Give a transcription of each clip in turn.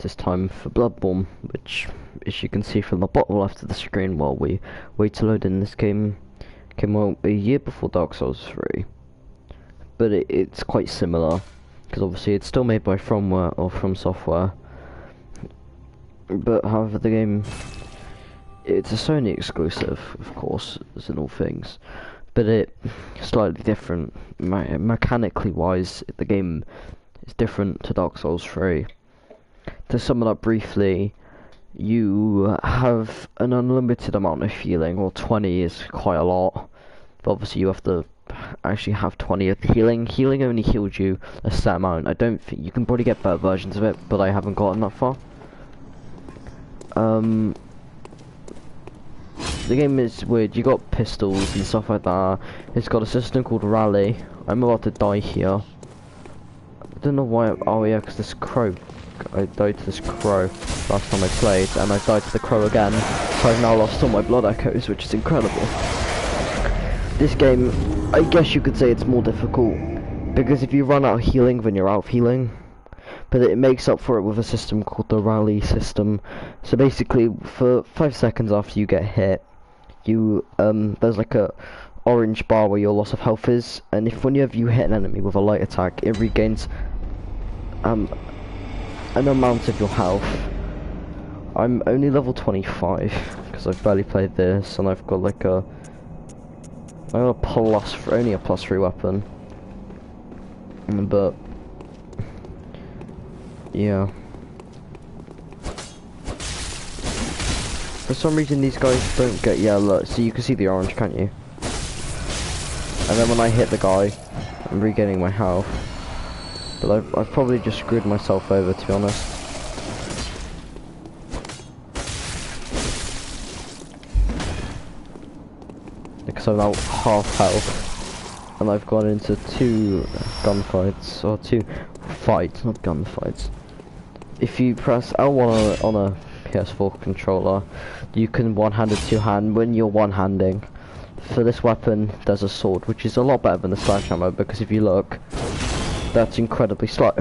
this time for Bloodborne, which, as you can see from the bottom left of the screen while we wait to load in, this game came out a year before Dark Souls 3. But it's quite similar, because obviously it's still made by From Software. But however, the game, it's a Sony exclusive, of course, as in all things. But it's slightly different. Mechanically wise, the game is different to Dark Souls 3. To sum it up briefly, you have an unlimited amount of healing, or 20 is quite a lot. But obviously you have to actually have 20 of the healing. Healing only heals you a set amount. I don't think you can probably get better versions of it, but I haven't gotten that far. The game is weird. You got pistols and stuff like that. It's got a system called Rally. I'm about to die here. I don't know why. Oh yeah, because this crow. I died to this crow last time I played, and I died to the crow again. So I've now lost all my blood echoes, which is incredible. This game, I guess you could say it's more difficult, because if you run out of healing, then you're out of healing. But it makes up for it with a system called the Rally system. So basically, for 5 seconds after you get hit, there's like a orange bar where your loss of health is, and whenever you hit an enemy with a light attack, it regains an amount of your health. I'm only level 25 because I've barely played this, and I've got like only a +3 weapon. But yeah. For some reason these guys don't get yellow, so you can see the orange, can't you? And then when I hit the guy, I'm regaining my health. But I've probably just screwed myself over, to be honest. Because I'm now half health, and I've gone into 2 gunfights, or 2 fights, not gunfights. If you press L1 on a PS4 controller, you can one-hand and two-hand when you're one-handing. For this weapon, there's a sword, which is a lot better than the sledgehammer, because if you look, that's incredibly slow.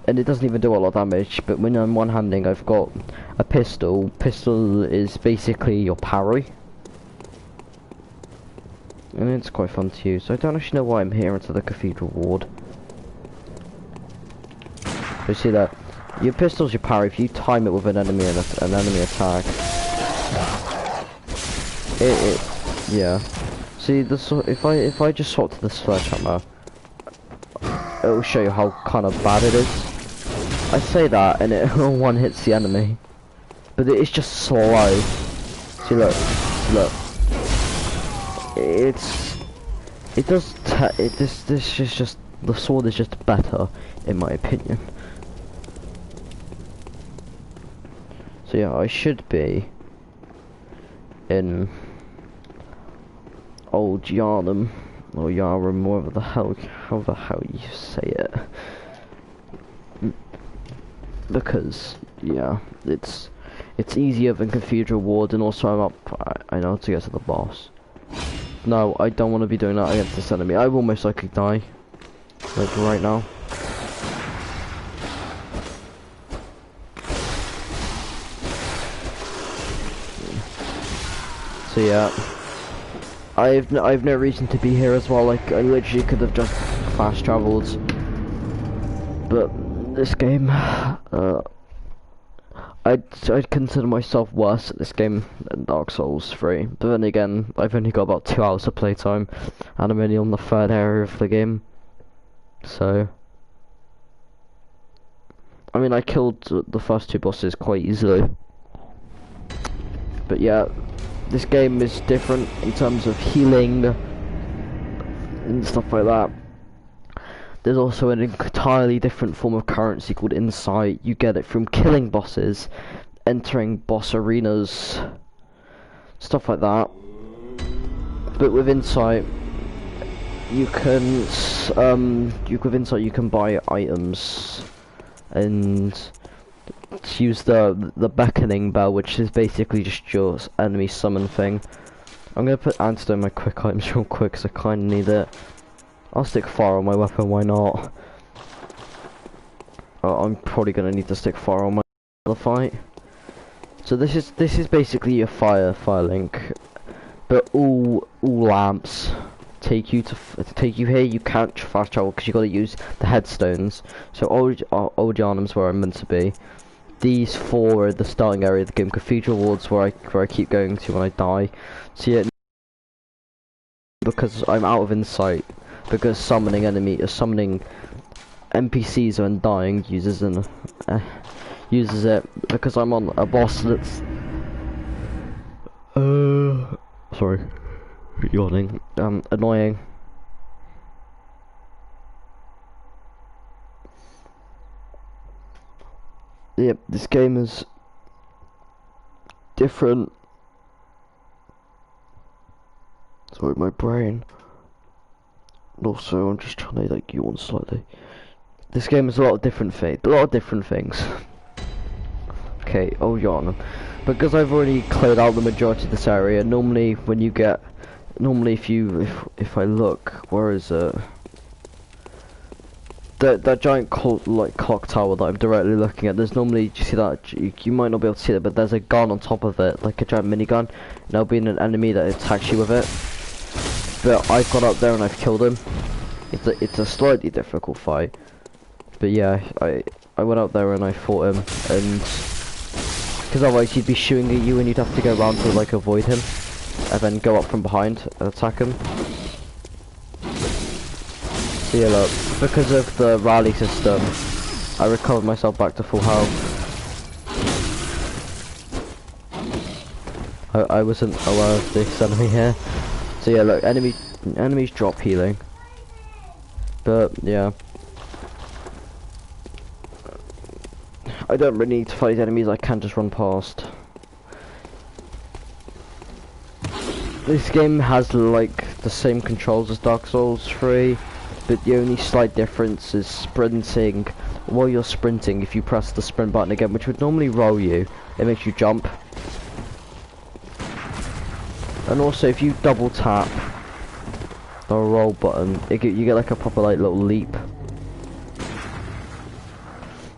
And it doesn't even do a lot of damage, but when I'm one-handing, I've got a pistol. Pistol is basically your parry. And it's quite fun to use. I don't actually know why I'm here into the Cathedral Ward. You see that? Your pistol's your parry. If you time it with an enemy and an enemy attack, yeah. See if I just swap to the sledgehammer, it will show you how kind of bad it is. I say that and it one hits the enemy, but it is just slow. See, look. This is just the sword is just better in my opinion. So yeah, I should be in Old Yarnum or Yarum, whatever the hell, how the hell you say it. Because yeah, it's easier than Cathedral Ward, and also I know how to get to the boss. No, I don't want to be doing that against this enemy. I will most likely die, like right now. So yeah, I've no reason to be here as well. Like I literally could have just fast travelled, but this game, I'd consider myself worse at this game than Dark Souls 3. But then again, I've only got about 2 hours of playtime, and I'm only on the 3rd area of the game. So, I mean, I killed the first 2 bosses quite easily. But yeah, this game is different in terms of healing and stuff like that. There's also an entirely different form of currency called insight. You get it from killing bosses, entering boss arenas, stuff like that. But with insight, you can you can buy items and use the beckoning bell, which is basically just your enemy summon thing. I'm gonna put antidote in my quick items real quick because I kinda need it. I'll stick fire on my weapon, why not? I'm probably gonna need to stick fire on my the fight. So this is basically a fire link, but all lamps take you here. You can't fast travel because you got to use the headstones. So Old Yarnum's where I'm meant to be. These 4 are the starting area of the game. Cathedral Ward's where I keep going to when I die. So yeah, because I'm out of insight, because summoning NPCs when dying uses it, because I'm on a boss that's sorry, yawning, annoying. Yep, this game is different. Sorry, my brain. And also, I'm just trying to like yawn slightly. This game is a lot of different things. Okay, oh yawn. Because I've already cleared out the majority of this area. Normally, if I look, where is it? That giant clock tower that I'm directly looking at, there's normally, do you see that? You might not be able to see it, but there's a gun on top of it, like a giant minigun, and there'll be an enemy that attacks you with it. But I've gone up there and I've killed him. It's a slightly difficult fight. But yeah, I went up there and I fought him, and because otherwise he'd be shooting at you and you'd have to go around to like avoid him, and then go up from behind and attack him. So yeah, look, because of the rally system, I recovered myself back to full health. I wasn't aware of this enemy here. So yeah, look, enemies drop healing. But yeah, I don't really need to fight enemies, I can just run past. This game has like the same controls as Dark Souls 3, but the only slight difference is sprinting. While you're sprinting, if you press the sprint button again, which would normally roll you, it makes you jump. And also if you double tap the roll button, you get like a proper like little leap.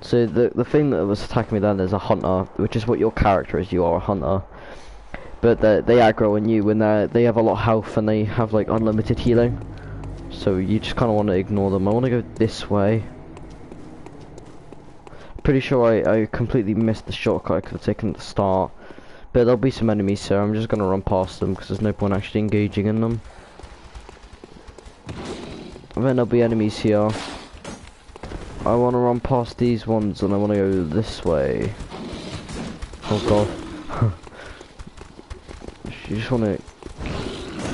So the thing that was attacking me then is a hunter, which is what your character is. You are a hunter, but they aggro on you when they have a lot of health and they have like unlimited healing. So you just kind of want to ignore them. I want to go this way. Pretty sure I completely missed the shortcut I could have taken at the start. But there'll be some enemies, so I'm just going to run past them because there's no point actually engaging in them. And then there'll be enemies here. I want to run past these ones and I want to go this way. Oh god. You just want to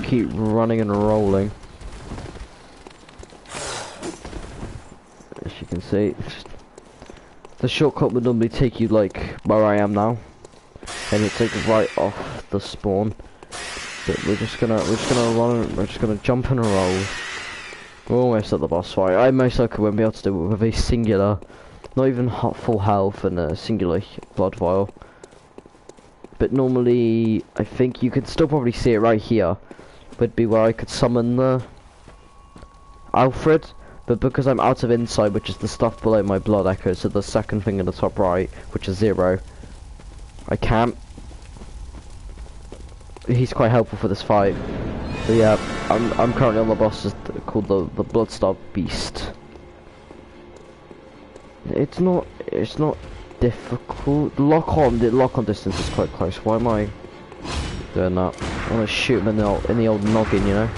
keep running and rolling. As you can see, the shortcut would normally take you like where I am now, and it's like right off the spawn. But we're just gonna run. We're just gonna jump and roll. We're almost at the boss fight. I most likely won't be able to do it with a singular, not even full health and a singular blood vial. But normally, I think you could still probably see it right here. Would be where I could summon the Alfred. But because I'm out of insight, which is the stuff below my blood echo, so the second thing in the top right, which is 0, I can't. He's quite helpful for this fight. But yeah, I'm currently on the boss called the Bloodstar Beast. It's not difficult. The lock on distance is quite close. Why am I doing that? I want to shoot him in the old noggin, you know.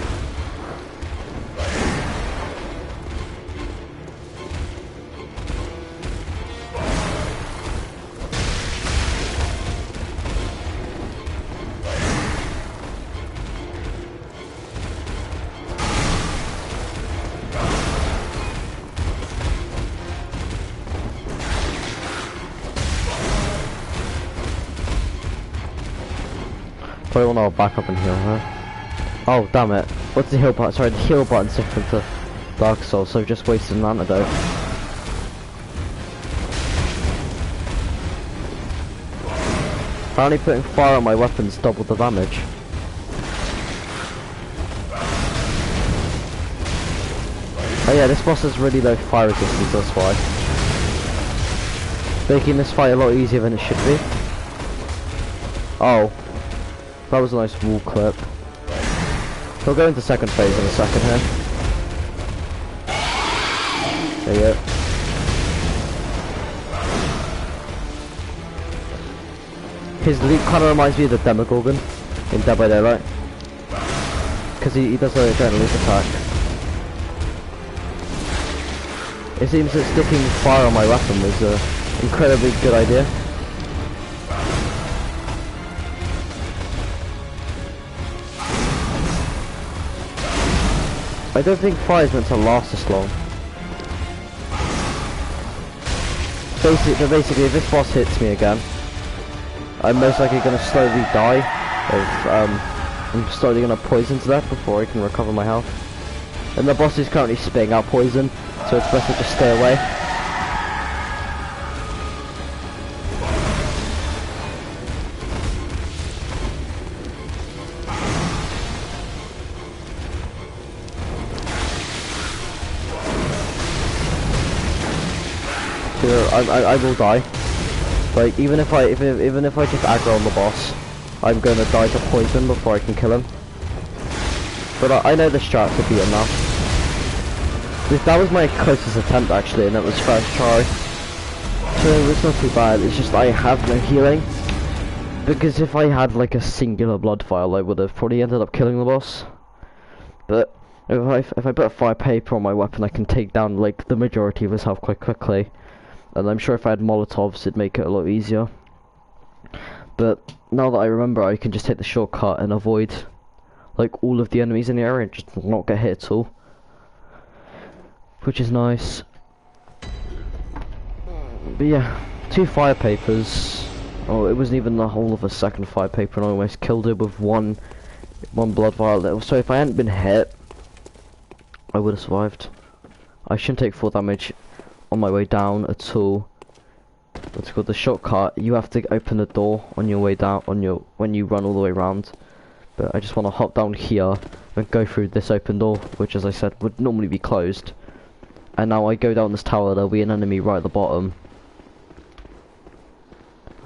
Probably want to back up and heal, huh? Oh, damn it. What's the heal button? Sorry, the heal button's different to Dark Souls, so I've just wasted an antidote. Apparently putting fire on my weapons doubled the damage. Oh yeah, this boss has really low fire resistance, that's why. making this fight a lot easier than it should be. Oh, that was a nice wall clip. We'll go into second phase in a second here. There you go. His leap kind of reminds me of the Demogorgon in Dead by Daylight. Because he does a giant leap attack. It seems that sticking fire on my weapon was an incredibly good idea. I don't think fire is meant to last this long. Basically, if this boss hits me again, I'm most likely going to slowly die. I'm slowly going to poison to death before I can recover my health. And the boss is currently spitting out poison, so it's best to just stay away. I will die. Like even if I just aggro on the boss, I'm gonna die to poison before I can kill him. But I know the strat to beat him now. That was my closest attempt actually, and that was first try. So it's not too bad. It's just I have no healing. Because if I had like a singular blood vial, I would have probably ended up killing the boss. But if I put a fire paper on my weapon, I can take down like the majority of his health quite quickly. And I'm sure if I had Molotovs, it'd make it a lot easier. But now that I remember, I can just take the shortcut and avoid like all of the enemies in the area and just not get hit at all. Which is nice. But yeah, 2 fire papers. Oh, it wasn't even the whole of a second fire paper, and I almost killed it with one blood vial. So if I hadn't been hit, I would have survived. I shouldn't take 4 damage on my way down at all. What's called the shortcut. You have to open the door on your way down when you run all the way around. But I just want to hop down here and go through this open door, which as I said would normally be closed. And now I go down this tower, there'll be an enemy right at the bottom.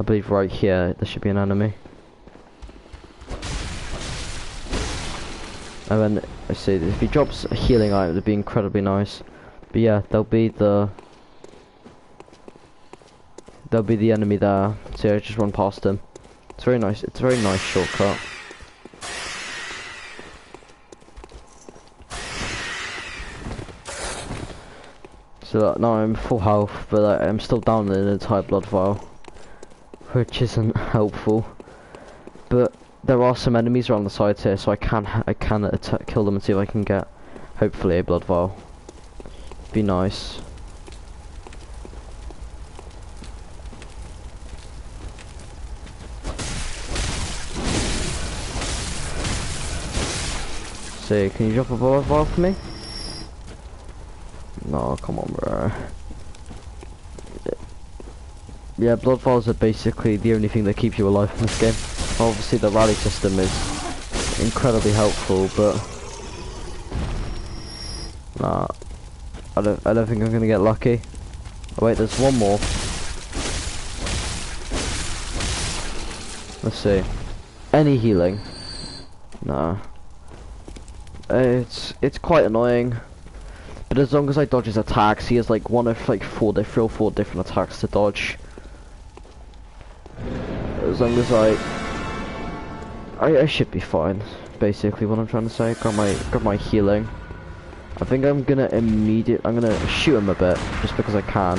I believe right here there should be an enemy. And then I see if he drops a healing item, it'd be incredibly nice. But yeah, there'll be the enemy there. So I just run past him. It's very nice. It's a very nice shortcut. So now I'm full health, but I'm still down in an entire blood vial, which isn't helpful. But there are some enemies around the sides here, so I can kill them and see if I can get hopefully a blood vial. Be nice. See, can you drop a blood vial for me? No, come on, bro. Yeah, blood vials are basically the only thing that keeps you alive in this game. Obviously, the rally system is incredibly helpful, but nah, I don't think I'm gonna get lucky. Oh wait, there's one more. Let's see. Any healing? Nah. It's quite annoying. But as long as I dodge his attacks, he has like one of like 3 or 4 different attacks to dodge. As long as I should be fine. Basically, what I'm trying to say. Grab my healing. I think I'm gonna shoot him a bit just because I can.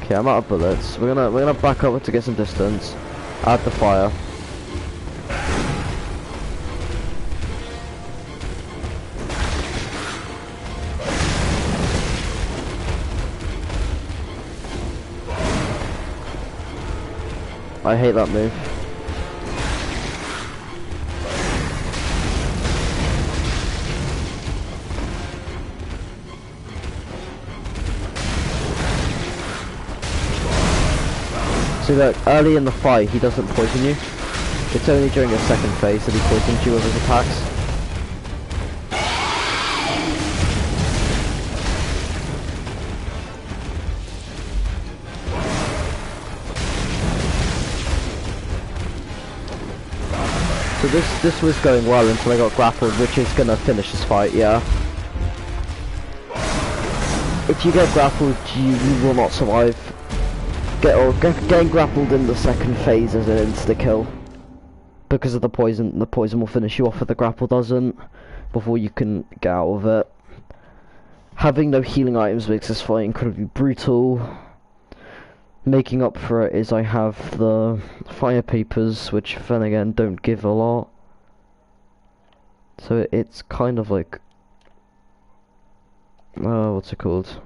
Okay, I'm out of bullets. We're gonna back up to get some distance. Add the fire. I hate that move. So that early in the fight he doesn't poison you. It's only during your second phase that he poisons you with his attacks. So this was going well until I got grappled, which is gonna finish this fight, yeah. If you get grappled, you will not survive. Getting grappled in the second phase is an insta-kill. Because of the poison will finish you off if the grapple doesn't, before you can get out of it. Having no healing items makes this fight incredibly brutal. Making up for it is I have the fire papers, which then again don't give a lot. So it's kind of like, what's it called?